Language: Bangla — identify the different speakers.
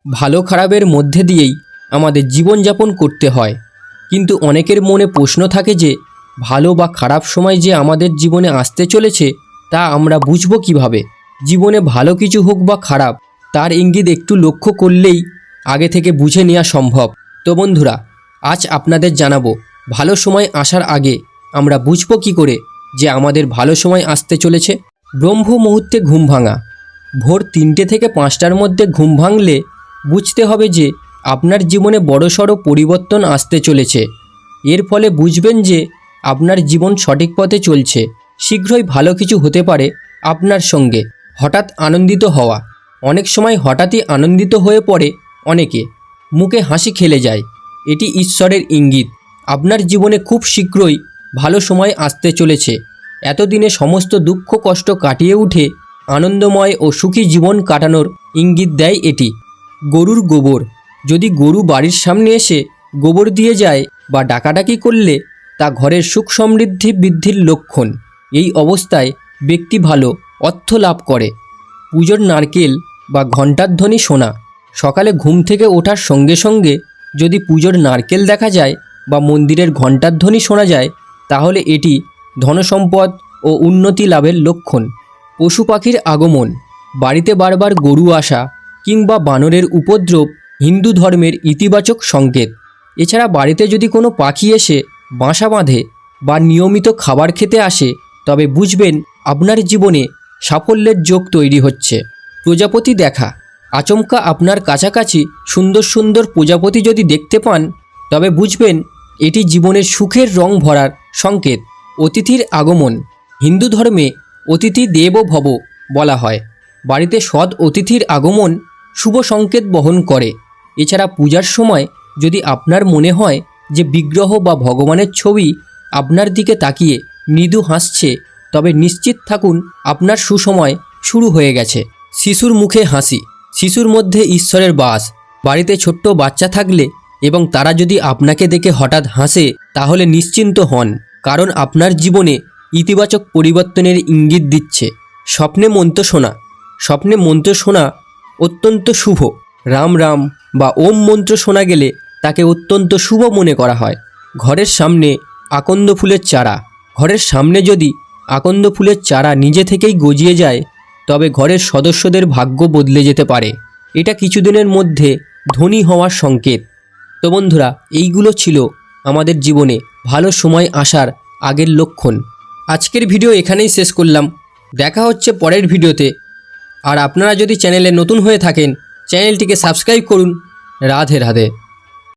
Speaker 1: ভালো খারাপের মধ্যে দিয়েই আমাদের জীবনযাপন করতে হয়, কিন্তু অনেকের মনে প্রশ্ন থাকে যে ভালো বা খারাপ সময় যে আমাদের জীবনে আসতে চলেছে তা আমরা বুঝব কিভাবে। জীবনে ভালো কিছু হোক বা খারাপ, তার ইঙ্গিত একটু লক্ষ্য করলেই আগে থেকে বুঝে নেওয়া সম্ভব। তো বন্ধুরা, আজ আপনাদের জানাবো ভালো সময় আসার আগে আমরা বুঝব কী করে যে আমাদের ভালো সময় আসতে চলেছে। ব্রহ্ম মুহূর্তে ঘুম ভাঙা। ভোর 3টে থেকে 5টার মধ্যে ঘুম ভাঙলে বুঝতে হবে যে আপনার জীবনে বড়সড় পরিবর্তন আসতে চলেছে। এর ফলে বুঝবেন যে আপনার জীবন সঠিক পথে চলছে। শীঘ্রই ভালো কিছু হতে পারে আপনার সঙ্গে। হঠাৎ আনন্দিত হওয়া। অনেক সময় হঠাৎই আনন্দিত হয়ে পড়ে অনেকে, মুখে হাসি খেলে যায়। এটি ঈশ্বরের ইঙ্গিত আপনার জীবনে খুব শীঘ্রই ভালো সময় আসতে চলেছে। এতদিনে সমস্ত দুঃখ কষ্ট কাটিয়ে উঠে আনন্দময় ও সুখী জীবন কাটানোর ইঙ্গিত দেয় এটি। গরুর গোবর। যদি গরু বাড়ির সামনে এসে গোবর দিয়ে যায় বা ডাকাডাকি করলে তা ঘরের সুখ সমৃদ্ধি বৃদ্ধির লক্ষণ। এই অবস্থায় ব্যক্তি ভালো অর্থ লাভ করে। পুজোর নারকেল বা ঘণ্টার ধ্বনি শোনা। সকালে ঘুম থেকে ওঠার সঙ্গে সঙ্গে যদি পুজোর নারকেল দেখা যায় বা মন্দিরের ঘণ্টার ধ্বনি শোনা যায়, তাহলে এটি ধনসম্পদ ও উন্নতি লাভের লক্ষণ। পশু পাখির আগমন। বাড়িতে বারবার গরু আসা কিংবা বানরের উপদ্রব হিন্দু ধর্মের ইতিবাচক সংকেত। এছাড়া বাড়িতে যদি কোনো পাখি এসে বাসা বাঁধে বা নিয়মিত খাবার খেতে আসে, তবে বুঝবেন আপনার জীবনে সাফল্যের যোগ তৈরি হচ্ছে। প্রজাপতি দেখা। আচমকা আপনার কাছাকাছি সুন্দর সুন্দর প্রজাপতি যদি দেখতে পান, তবে বুঝবেন এটি জীবনের সুখের রং ভরার সংকেত। অতিথির আগমন। হিন্দু ধর্মে অতিথি দেবো ভব বলা হয়। বাড়িতে সৎ অতিথির আগমন শুভ সংকেত বহন করে। এছাড়া পূজার সময় যদি আপনার মনে হয় যে বিগ্রহ বা ভগবানের ছবি আপনার দিকে তাকিয়ে মৃদু হাসছে, তবে নিশ্চিত থাকুন আপনার সুসময় শুরু হয়ে গেছে। শিশুর মুখে হাসি। শিশুর মধ্যে ঈশ্বরের বাস। বাড়িতে ছোট্ট বাচ্চা থাকলে এবং তারা যদি আপনাকে দেখে হঠাৎ হাসে, তাহলে নিশ্চিন্ত হন, কারণ আপনার জীবনে ইতিবাচক পরিবর্তনের ইঙ্গিত দিচ্ছে। স্বপ্নে মন্ত্র শোনা। স্বপ্নে মন্ত্র শোনা অত্যন্ত শুভ। রাম রাম বা ওম মন্ত্র শোনা গেলে তাকে অত্যন্ত শুভ মনে করা হয়। ঘরের সামনে আকন্দ ফুলের চারা। ঘরের সামনে যদি আকন্দ ফুলের চারা নিজে থেকেই গজিয়ে যায়, তবে ঘরের সদস্যদের ভাগ্য বদলে যেতে পারে। এটা কিছুদিনের মধ্যে ধনী হওয়ার সংকেত। তো বন্ধুরা, এইগুলো ছিল আমাদের জীবনে ভালো সময় আসার আগের লক্ষণ। আজকের ভিডিও এখানেই শেষ করলাম। দেখা হচ্ছে পরের ভিডিওতে। আর আপনারা যদি চ্যানেলে নতুন হয়ে থাকেন, চ্যানেলটিকে সাবস্ক্রাইব করুন। রাধে রাধে।